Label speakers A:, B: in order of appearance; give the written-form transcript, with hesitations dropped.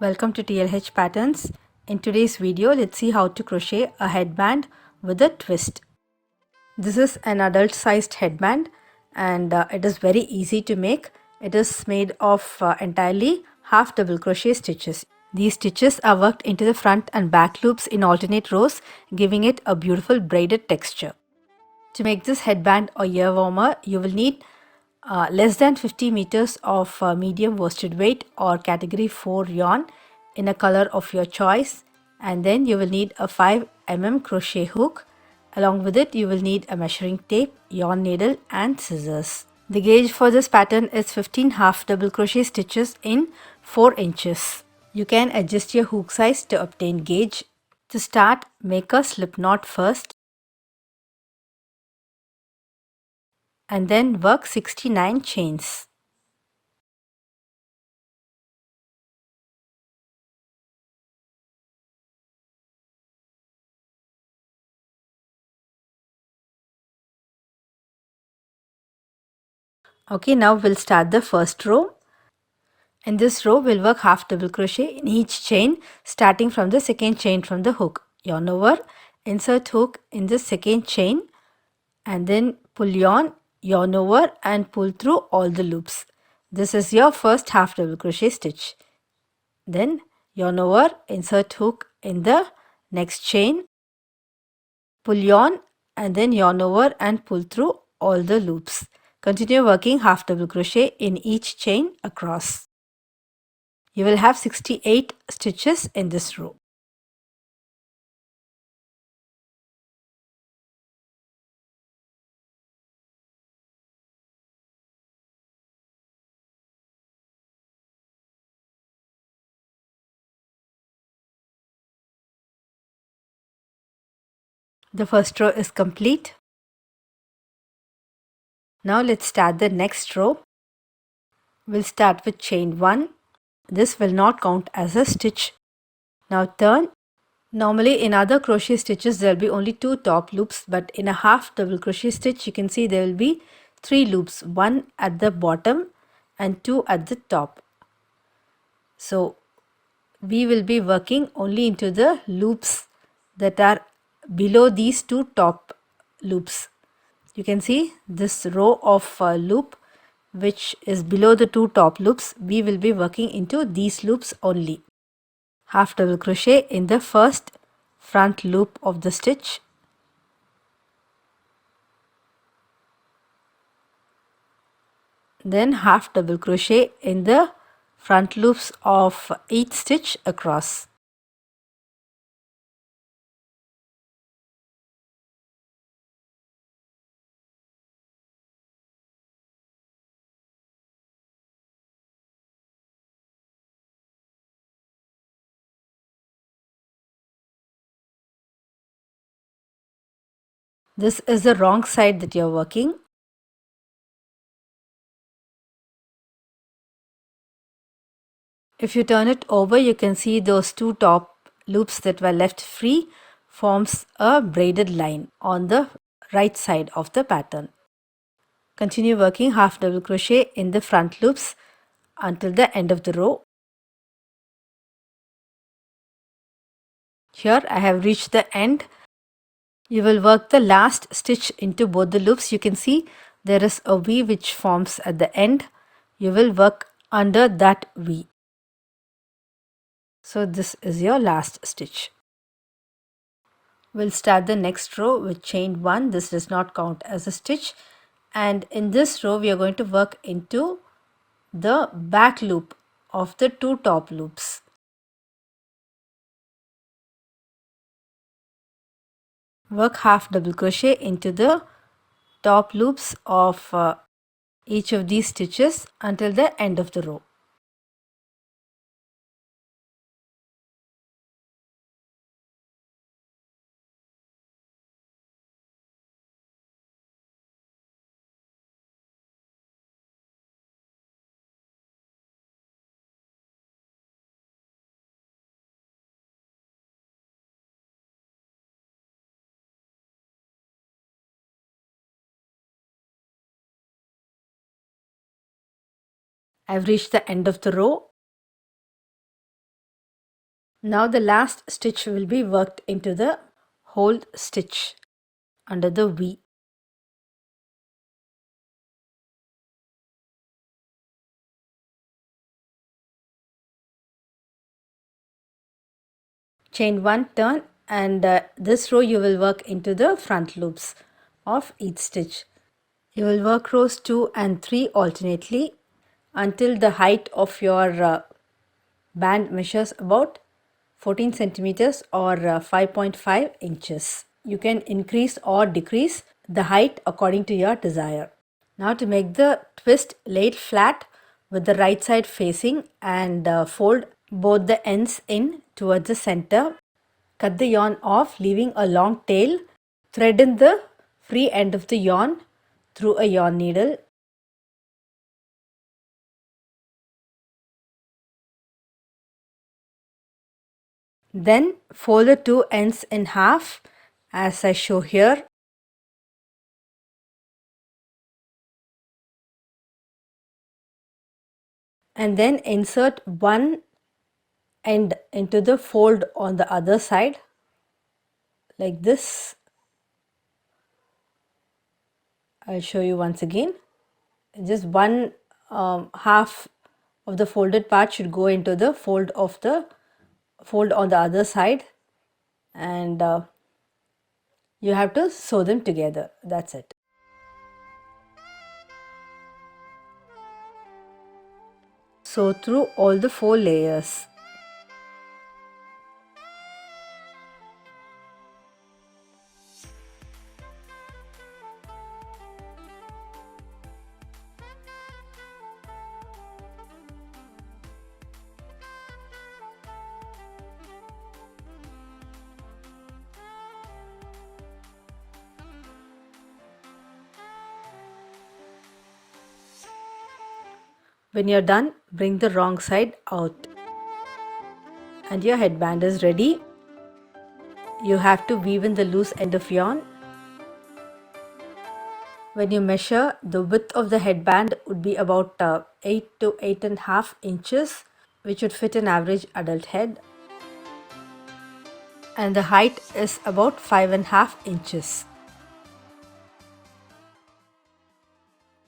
A: Welcome to TLH Patterns. In today's video, let's see how to crochet a headband with a twist. This is an adult sized headband and it is very easy to make. It is made of entirely half double crochet stitches. These stitches are worked into the front and back loops in alternate rows, giving it a beautiful braided texture. To make this headband or ear warmer, you will need less than 50 meters of medium worsted weight or category 4 yarn in a color of your choice, and then you will need a 5 mm crochet hook. Along with it, you will need a measuring tape, yarn needle and scissors. The gauge for this pattern is 15 half double crochet stitches in 4 inches. You can adjust your hook size to obtain gauge. To start, make a slip knot first and then work 69 chains. Okay, now we'll start the first row. In this row, we'll work half double crochet in each chain, starting from the second chain from the hook. Yarn over, insert hook in the second chain, and then pull yarn over and pull through all the loops. This is your first half double crochet stitch. Then yarn over, insert hook in the next chain, pull yarn and then yarn over and pull through all the loops. Continue working half double crochet in each chain across. You will have 68 stitches in this row. The first row is complete. Now let's start the next row. We'll start with chain 1. This will not count as a stitch. Now turn. Normally in other crochet stitches there will be only 2 top loops, but in a half double crochet stitch you can see there will be 3 loops, 1 at the bottom and 2 at the top. So we will be working only into the loops that are below these 2 top loops. You can see this row of loop which is below the 2 top loops. We will be working into these loops only. Half double crochet in the first front loop of the stitch, then half double crochet in the front loops of each stitch across. This is the wrong side that you are working. If you turn it over, you can see those 2 top loops that were left free forms a braided line on the right side of the pattern. Continue working half double crochet in the front loops until the end of the row. Here I have reached the end. You will work the last stitch into both the loops. You can see there is a V which forms at the end. You will work under that V. So this is your last stitch. We'll start the next row with chain 1. This does not count as a stitch. And in this row we are going to work into the back loop of the 2 top loops. Work half double crochet into the top loops of each of these stitches until the end of the row. I've reached the end of the row. Now the last stitch will be worked into the hold stitch under the V. Chain 1 turn, and this row you will work into the front loops of each stitch. You will work rows 2 and 3 alternately until the height of your band measures about 14 centimeters or 5.5 inches. You can increase or decrease the height according to your desire. Now to make the twist, lay it flat with the right side facing and fold both the ends in towards the center. Cut the yarn off, leaving a long tail. Thread in the free end of the yarn through a yarn needle. Then fold the two ends in half as I show here. And then insert one end into the fold on the other side like this. I'll show you once again. Just one half of the folded part should go into the fold on the other side, and you have to sew them together. That's it. Sew through all the 4 layers. When you're done, bring the wrong side out and your headband is ready. You have to weave in the loose end of yarn. When you measure, the width of the headband would be about 8 to 8.5 inches, which would fit an average adult head. And the height is about 5.5 inches.